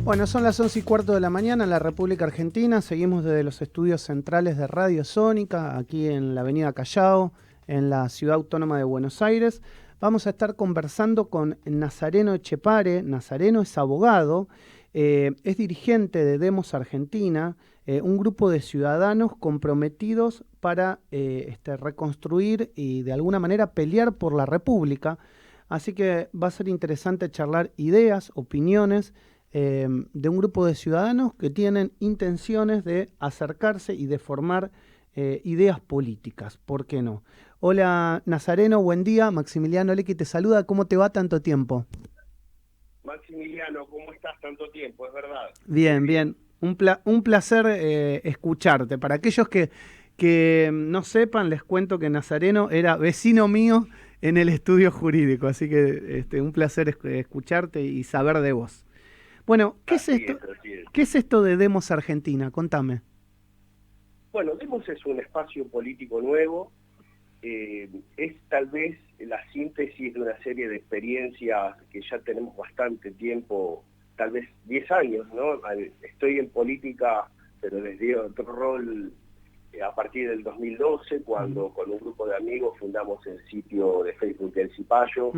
Bueno, son las 11:15 de la mañana en la República Argentina. Seguimos desde los estudios centrales de Radio Sónica, aquí en la avenida Callao, en la ciudad autónoma de Buenos Aires. Vamos a estar conversando con Nazareno Echepare. Nazareno es abogado, es dirigente de Demos Argentina, un grupo de ciudadanos comprometidos para reconstruir y de alguna manera pelear por la República. Así que va a ser interesante charlar ideas, opiniones de un grupo de ciudadanos que tienen intenciones de acercarse y de formar ideas políticas. ¿Por qué no? Hola Nazareno, buen día. Maximiliano Lecky te saluda. ¿Cómo te va tanto tiempo? Maximiliano, ¿cómo estás tanto tiempo? Es verdad. Bien, bien. Un placer escucharte. Para aquellos que no sepan, les cuento que Nazareno era vecino mío en el estudio jurídico, así que un placer escucharte y saber de vos. Bueno, ¿qué es Así esto? es, así es. ¿Qué es esto de Demos Argentina? Contame. Bueno, Demos es un espacio político nuevo, es tal vez la síntesis de una serie de experiencias que ya tenemos bastante tiempo, tal vez 10 años, ¿no? Estoy en política, pero desde otro rol a partir del 2012, cuando con un grupo de amigos fundamos el sitio de Facebook El Cipayo,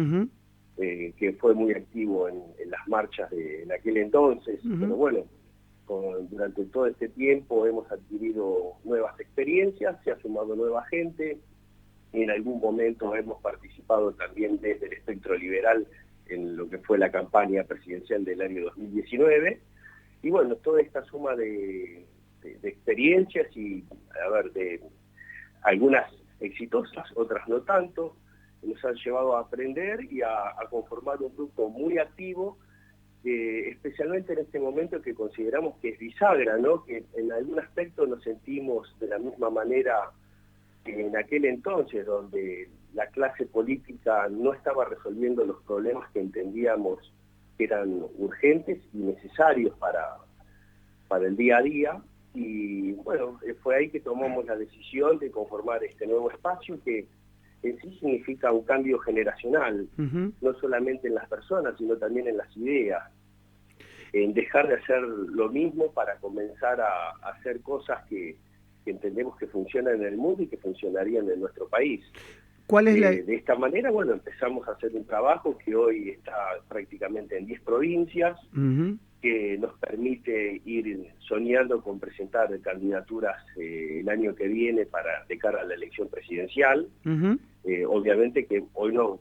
que fue muy activo en las marchas en aquel entonces, pero bueno, durante todo este tiempo hemos adquirido nuevas experiencias, se ha sumado nueva gente, en algún momento hemos participado también desde el espectro liberal en lo que fue la campaña presidencial del año 2019, y bueno, toda esta suma de experiencias y, de algunas exitosas, otras no tanto, nos han llevado a aprender y a conformar un grupo muy activo, especialmente en este momento que consideramos que es bisagra, ¿no? Que en algún aspecto nos sentimos de la misma manera que en aquel entonces, donde la clase política no estaba resolviendo los problemas que entendíamos que eran urgentes y necesarios para el día a día. Y bueno, fue ahí que tomamos la decisión de conformar este nuevo espacio que en sí significa un cambio generacional, no solamente en las personas, sino también en las ideas, en dejar de hacer lo mismo para comenzar a hacer cosas que entendemos que funcionan en el mundo y que funcionarían en nuestro país. ¿Cuál es De esta manera, bueno, empezamos a hacer un trabajo que hoy está prácticamente en 10 provincias, que nos permite ir soñando con presentar candidaturas el año que viene de cara a la elección presidencial. Obviamente que hoy no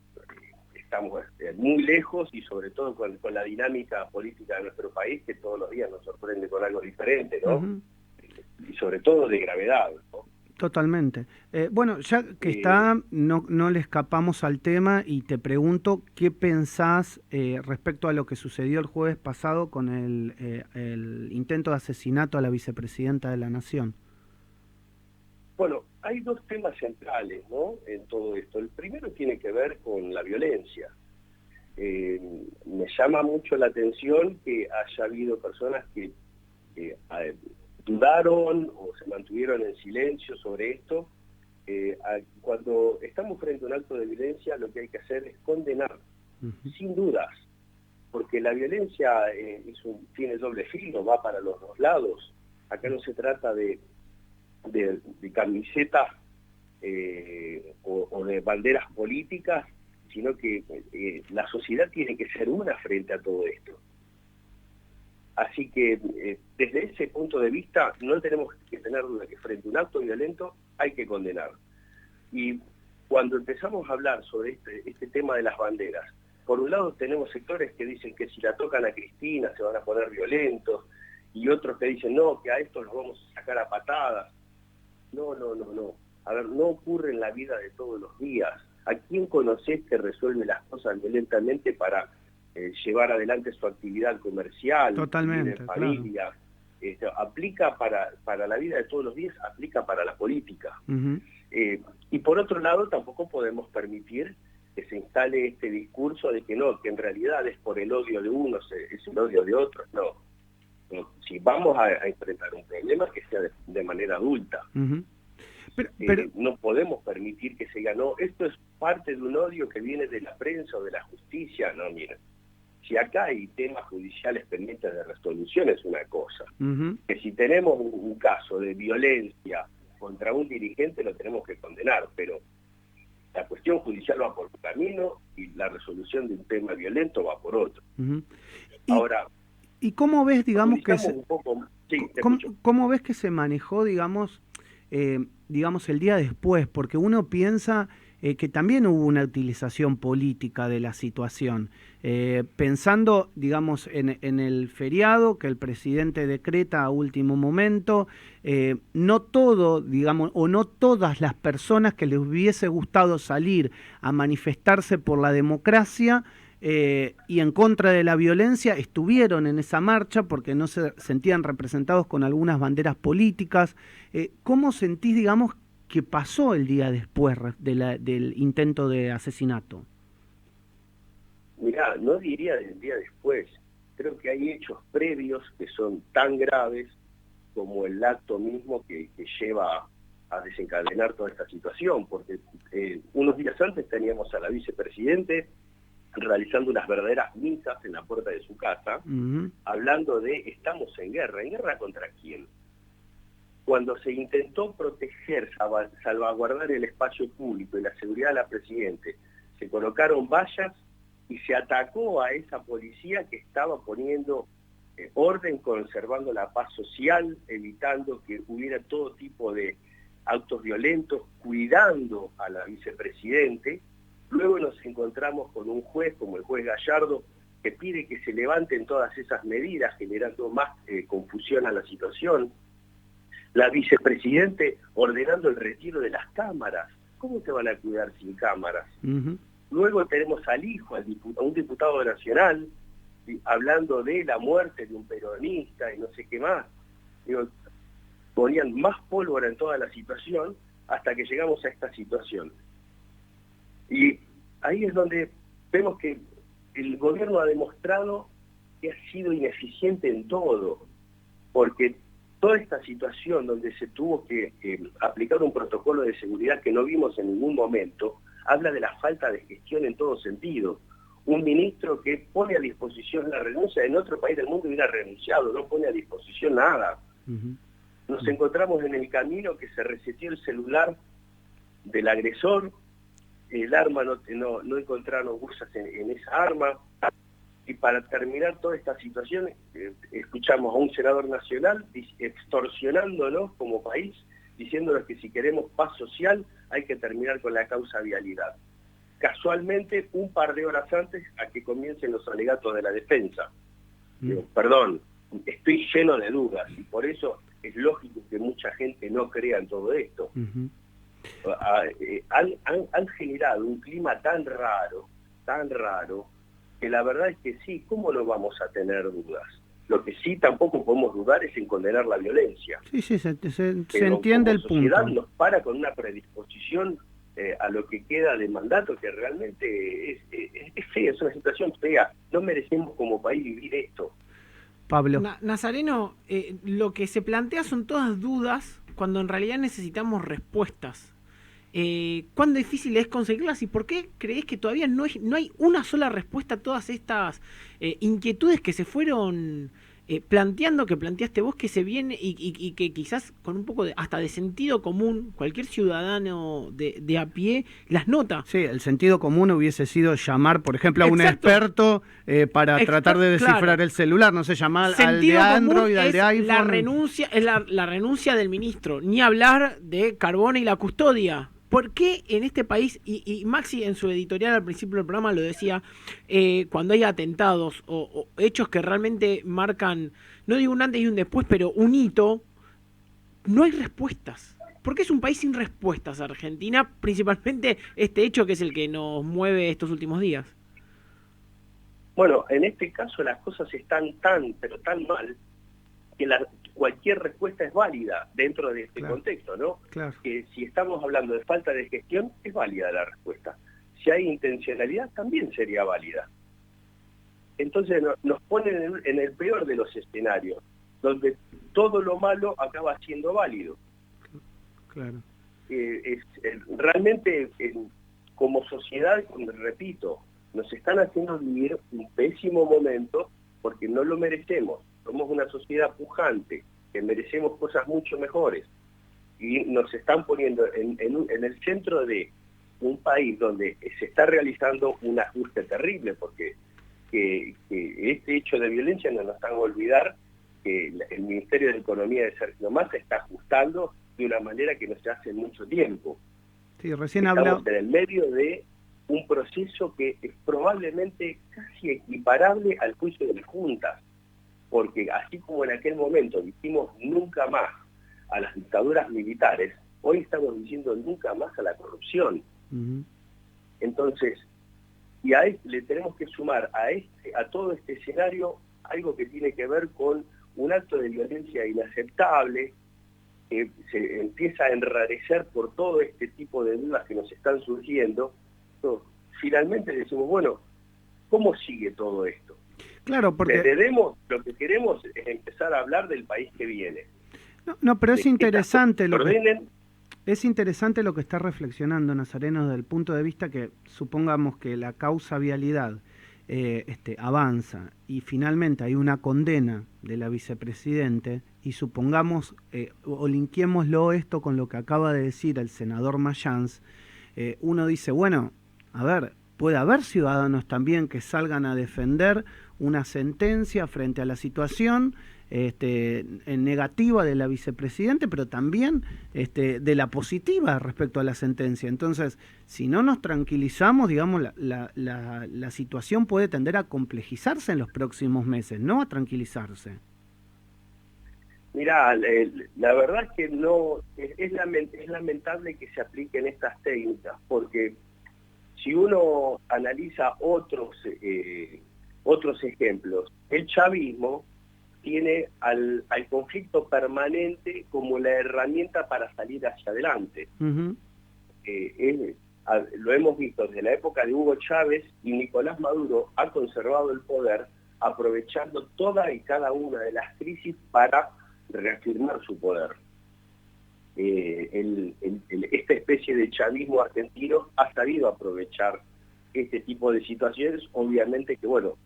estamos muy lejos y sobre todo con la dinámica política de nuestro país, que todos los días nos sorprende con algo diferente, ¿no? Y sobre todo de gravedad, ¿no? Totalmente. Bueno, ya que no le escapamos al tema y te pregunto qué pensás respecto a lo que sucedió el jueves pasado con el intento de asesinato a la vicepresidenta de la Nación. Bueno, hay dos temas centrales, ¿no?, en todo esto. El primero tiene que ver con la violencia. Me llama mucho la atención que haya habido personas que dudaron o se mantuvieron en silencio sobre esto. Cuando estamos frente a un acto de violencia, lo que hay que hacer es condenar, sin dudas, porque la violencia tiene doble filo, va para los dos lados. Acá no se trata de camisetas o de banderas políticas, sino que la sociedad tiene que ser una frente a todo esto. Así que desde ese punto de vista no tenemos que tener duda que frente a un acto violento hay que condenar. Y cuando empezamos a hablar sobre este tema de las banderas, por un lado tenemos sectores que dicen que si la tocan a Cristina se van a poner violentos, y otros que dicen no, que a estos los vamos a sacar a patadas. No. A ver, no ocurre en la vida de todos los días. ¿A quién conocés que resuelve las cosas violentamente para llevar adelante su actividad comercial, vivir en familia? Claro. Aplica para la vida de todos los días, aplica para la política. Y por otro lado, tampoco podemos permitir que se instale este discurso de que no, que en realidad es por el odio de unos, es el odio de otros. No. Si vamos a enfrentar un problema, que sea de manera adulta. Pero no podemos permitir que se diga, no, esto es parte de un odio que viene de la prensa o de la justicia. No, miren, Si acá hay temas judiciales pendientes de resolución es una cosa, que si tenemos un caso de violencia contra un dirigente lo tenemos que condenar, pero la cuestión judicial va por un camino y la resolución de un tema violento va por otro. Ahora, ¿y cómo ves, digamos, ¿cómo ves que se manejó, digamos, el día después? Porque uno piensa que también hubo una utilización política de la situación, pensando, digamos, en el feriado que el presidente decreta a último momento, no todo, digamos, o no todas las personas que les hubiese gustado salir a manifestarse por la democracia y en contra de la violencia estuvieron en esa marcha porque no se sentían representados con algunas banderas políticas. ¿Cómo sentís, digamos, que pasó el día después del intento de asesinato? Mirá, no diría del día después. Creo que hay hechos previos que son tan graves como el acto mismo que lleva a desencadenar toda esta situación, porque unos días antes teníamos a la vicepresidente realizando unas verdaderas misas en la puerta de su casa, hablando de estamos ¿en guerra contra quién? Cuando se intentó proteger, salvaguardar el espacio público y la seguridad de la Presidente, se colocaron vallas y se atacó a esa policía que estaba poniendo orden, conservando la paz social, evitando que hubiera todo tipo de actos violentos, cuidando a la vicepresidente. Luego nos encontramos con un juez como el juez Gallardo que pide que se levanten todas esas medidas, generando más confusión a la situación. La vicepresidente ordenando el retiro de las cámaras. ¿Cómo te van a cuidar sin cámaras? Luego tenemos al hijo, a un diputado nacional, hablando de la muerte de un peronista y no sé qué más. Digo, ponían más pólvora en toda la situación hasta que llegamos a esta situación. Y ahí es donde vemos que el gobierno ha demostrado que ha sido ineficiente en todo, porque toda esta situación donde se tuvo que aplicar un protocolo de seguridad que no vimos en ningún momento, habla de la falta de gestión en todo sentido. Un ministro que pone a disposición la renuncia, en otro país del mundo hubiera renunciado, no pone a disposición nada. Nos encontramos en el camino que se reseteó el celular del agresor, el arma no encontraron huellas en esa arma, y para terminar toda esta situación escuchamos a un senador nacional extorsionándonos como país, diciéndonos que si queremos paz social hay que terminar con la causa vialidad. Casualmente, un par de horas antes a que comiencen los alegatos de la defensa. Digo, perdón, estoy lleno de dudas y por eso es lógico que mucha gente no crea en todo esto. Han generado un clima tan raro, que la verdad es que sí, ¿cómo no vamos a tener dudas? Lo que sí tampoco podemos dudar es en condenar la violencia. Sí, se entiende el punto. La sociedad nos para con una predisposición a lo que queda de mandato que realmente es fea, es una situación fea. No merecemos como país vivir esto. Pablo. Nazareno, lo que se plantea son todas dudas cuando en realidad necesitamos respuestas. ¿Cuán difícil es conseguirlas y por qué creés que todavía no hay una sola respuesta a todas estas inquietudes que se fueron planteando, que planteaste vos, que se viene y que quizás con un poco hasta de sentido común, cualquier ciudadano de a pie las nota? Sí, el sentido común hubiese sido llamar, por ejemplo, a un experto para tratar de descifrar el celular, no sé, llamar al de Android, al de iPhone. La renuncia del ministro, ni hablar de Carbone y la custodia. ¿Por qué en este país, y Maxi en su editorial al principio del programa lo decía, cuando hay atentados o hechos que realmente marcan, no digo un antes y un después, pero un hito, no hay respuestas? ¿Por qué es un país sin respuestas Argentina? Principalmente este hecho que es el que nos mueve estos últimos días. Bueno, en este caso las cosas están pero tan mal, que cualquier respuesta es válida dentro de este contexto, ¿no? Claro. Que si estamos hablando de falta de gestión, es válida la respuesta. Si hay intencionalidad, también sería válida. Entonces nos ponen en el peor de los escenarios, donde todo lo malo acaba siendo válido. Claro. Realmente, como sociedad, repito, nos están haciendo vivir un pésimo momento porque no lo merecemos. Somos una sociedad pujante, que merecemos cosas mucho mejores. Y nos están poniendo en el centro de un país donde se está realizando un ajuste terrible, porque que este hecho de violencia no nos hagan olvidar que el Ministerio de Economía de Sergio Massa se está ajustando de una manera que no se hace en mucho tiempo. Sí, recién Estamos en el medio de un proceso que es probablemente casi equiparable al juicio de las juntas, porque así como en aquel momento dijimos nunca más a las dictaduras militares, hoy estamos diciendo nunca más a la corrupción. Entonces, y a le tenemos que sumar a todo este escenario algo que tiene que ver con un acto de violencia inaceptable, que se empieza a enrarecer por todo este tipo de dudas que nos están surgiendo. Entonces, finalmente decimos, bueno, ¿cómo sigue todo esto? Claro, porque lo que queremos es empezar a hablar del país que viene. No, pero es interesante Es interesante lo que está reflexionando Nazareno desde el punto de vista que supongamos que la causa vialidad avanza y finalmente hay una condena de la vicepresidente y supongamos, o linkémoslo esto con lo que acaba de decir el senador Mayans, uno dice, bueno, a ver, puede haber ciudadanos también que salgan a defender una sentencia frente a la situación negativa de la vicepresidente, pero también de la positiva respecto a la sentencia. Entonces, si no nos tranquilizamos, digamos, la situación puede tender a complejizarse en los próximos meses, no a tranquilizarse. Mirá, la verdad es que no es lamentable que se apliquen estas técnicas, porque si uno analiza otros ejemplos, el chavismo tiene al conflicto permanente como la herramienta para salir hacia adelante. Lo hemos visto desde la época de Hugo Chávez, y Nicolás Maduro ha conservado el poder aprovechando toda y cada una de las crisis para reafirmar su poder. Esta especie de chavismo argentino ha sabido aprovechar este tipo de situaciones, obviamente que bueno,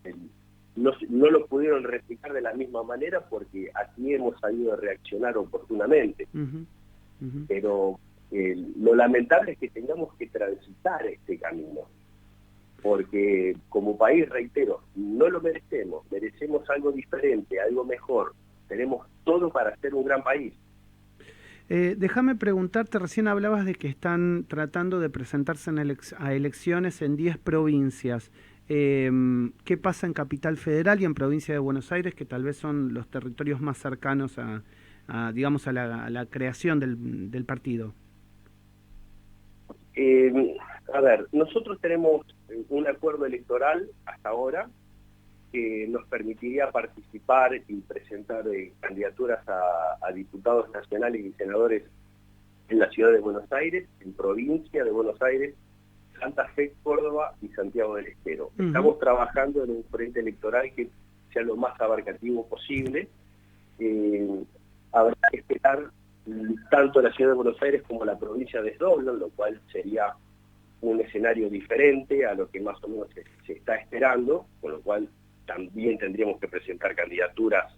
no lo pudieron replicar de la misma manera porque aquí hemos sabido reaccionar oportunamente. Pero lo lamentable es que tengamos que transitar este camino, porque como país, reitero, no lo merecemos, merecemos algo diferente, algo mejor, tenemos todo para ser un gran país. Déjame preguntarte, recién hablabas de que están tratando de presentarse a elecciones en 10 provincias. ¿Qué pasa en Capital Federal y en Provincia de Buenos Aires, que tal vez son los territorios más cercanos a la creación del partido? A ver, nosotros tenemos un acuerdo electoral hasta ahora que nos permitiría participar y presentar candidaturas a diputados nacionales y senadores en la ciudad de Buenos Aires, en provincia de Buenos Aires, Santa Fe, Córdoba y Santiago del Estero. Estamos trabajando en un frente electoral que sea lo más abarcativo posible. Habrá que esperar tanto la ciudad de Buenos Aires como la provincia desdoblan, lo cual sería un escenario diferente a lo que más o menos se está esperando, con lo cual también tendríamos que presentar candidaturas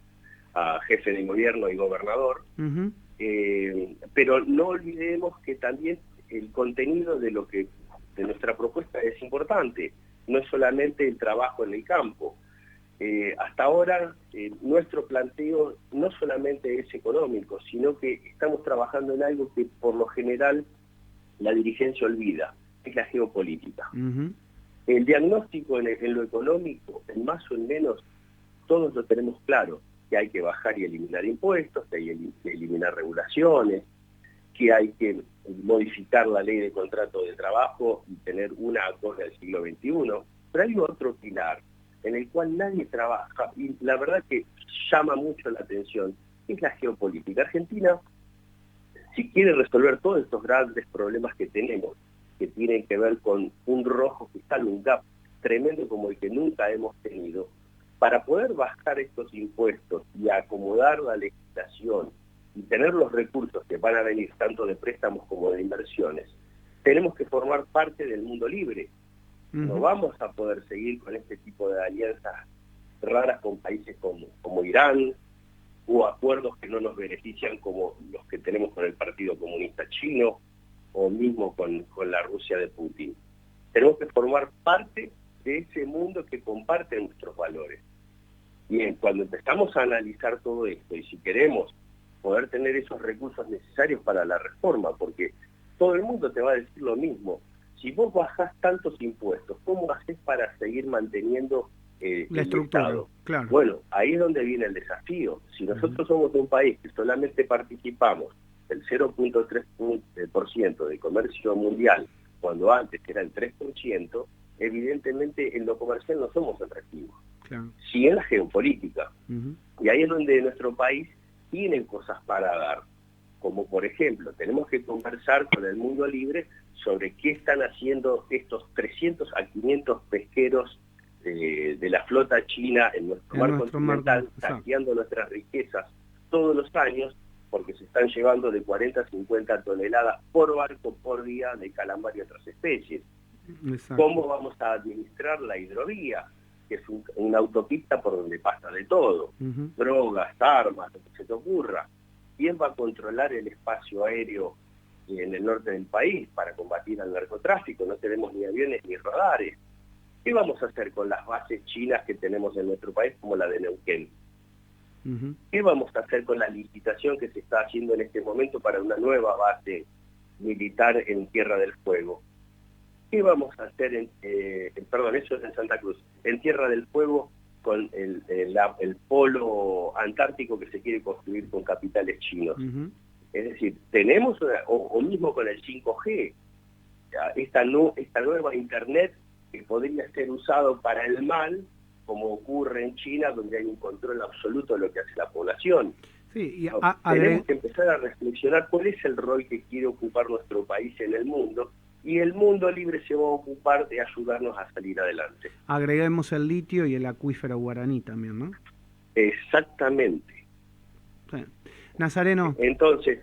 a jefe de gobierno y gobernador. Pero no olvidemos que también el contenido de nuestra propuesta es importante, no es solamente el trabajo en el campo. Hasta ahora nuestro planteo no solamente es económico, sino que estamos trabajando en algo que por lo general la dirigencia olvida, es la geopolítica. El diagnóstico en lo económico, en más o en menos, todos lo tenemos claro, que hay que bajar y eliminar impuestos, que hay que eliminar regulaciones, que hay que modificar la ley de contrato de trabajo y tener una acorde al siglo XXI, pero hay otro pilar en el cual nadie trabaja, y la verdad que llama mucho la atención, es la geopolítica. Argentina, si quiere resolver todos estos grandes problemas que tenemos, que tienen que ver con un rojo fiscal, un gap tremendo como el que nunca hemos tenido, para poder bajar estos impuestos y acomodar la legislación y tener los recursos que van a venir tanto de préstamos como de inversiones, tenemos que formar parte del mundo libre. No vamos a poder seguir con este tipo de alianzas raras con países como Irán, o acuerdos que no nos benefician como los que tenemos con el Partido Comunista Chino, o mismo con la Rusia de Putin. Tenemos que formar parte de ese mundo que comparte nuestros valores. Bien, cuando empezamos a analizar todo esto, y si queremos poder tener esos recursos necesarios para la reforma, porque todo el mundo te va a decir lo mismo, si vos bajás tantos impuestos, ¿cómo haces para seguir manteniendo la estructura? Estado? Claro. Bueno, ahí es donde viene el desafío. Si nosotros somos un país que solamente participamos del 0.3% del comercio mundial, cuando antes era el 3%, evidentemente en lo comercial no somos atractivos. Claro. Sí en la geopolítica. Y ahí es donde nuestro país tiene cosas para dar. Como por ejemplo, tenemos que conversar con el mundo libre sobre qué están haciendo estos 300 a 500 pesqueros de la flota china en nuestro mar continental, saqueando nuestras riquezas todos los años, porque se están llevando de 40 a 50 toneladas por barco por día de calamar y otras especies. Exacto. ¿Cómo vamos a administrar la hidrovía? Que es una autopista por donde pasa de todo, drogas, armas, lo que se te ocurra. ¿Quién va a controlar el espacio aéreo en el norte del país para combatir al narcotráfico? No tenemos ni aviones ni radares. ¿Qué vamos a hacer con las bases chinas que tenemos en nuestro país, como la de Neuquén? ¿Qué vamos a hacer con la licitación que se está haciendo en este momento para una nueva base militar en Tierra del Fuego? ¿Qué vamos a hacer eso es en Santa Cruz, en Tierra del Fuego, con el polo antártico que se quiere construir con capitales chinos? Es decir, tenemos, o mismo con el 5G, esta nueva Internet que podría ser usado para el mal, como ocurre en China, donde hay un control absoluto de lo que hace la población. Sí, tenemos que empezar a reflexionar cuál es el rol que quiere ocupar nuestro país en el mundo, y el mundo libre se va a ocupar de ayudarnos a salir adelante. Agreguemos el litio y el acuífero guaraní también, ¿no? Exactamente. Sí. Nazareno. Entonces,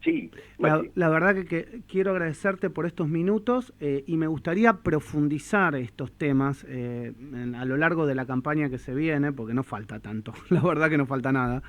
sí. La verdad que quiero agradecerte por estos minutos y me gustaría profundizar estos temas a lo largo de la campaña que se viene, porque no falta tanto, la verdad que no falta nada,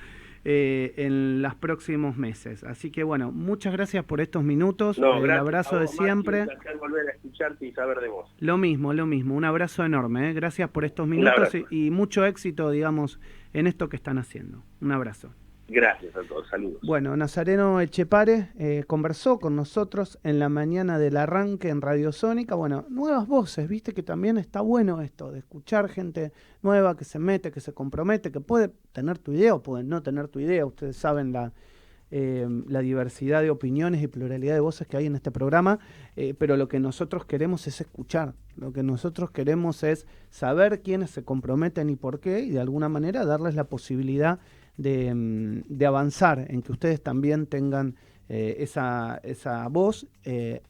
en los próximos meses. Así que bueno, muchas gracias por estos minutos, el abrazo de siempre. Un placer volver a escucharte y saber de vos. Lo mismo, un abrazo enorme, gracias por estos minutos y mucho éxito, digamos, en esto que están haciendo. Un abrazo. Gracias a todos, saludos. Bueno, Nazareno Etchepare conversó con nosotros en la mañana del arranque en Radio Sónica. Bueno, nuevas voces, viste que también está bueno esto de escuchar gente nueva que se mete, que se compromete, que puede tener tu idea o puede no tener tu idea. Ustedes saben la diversidad de opiniones y pluralidad de voces que hay en este programa, pero lo que nosotros queremos es escuchar, lo que nosotros queremos es saber quiénes se comprometen y por qué, y de alguna manera darles la posibilidad de avanzar en que ustedes también tengan esa voz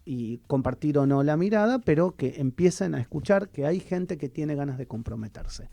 y compartir o no la mirada, pero que empiecen a escuchar que hay gente que tiene ganas de comprometerse.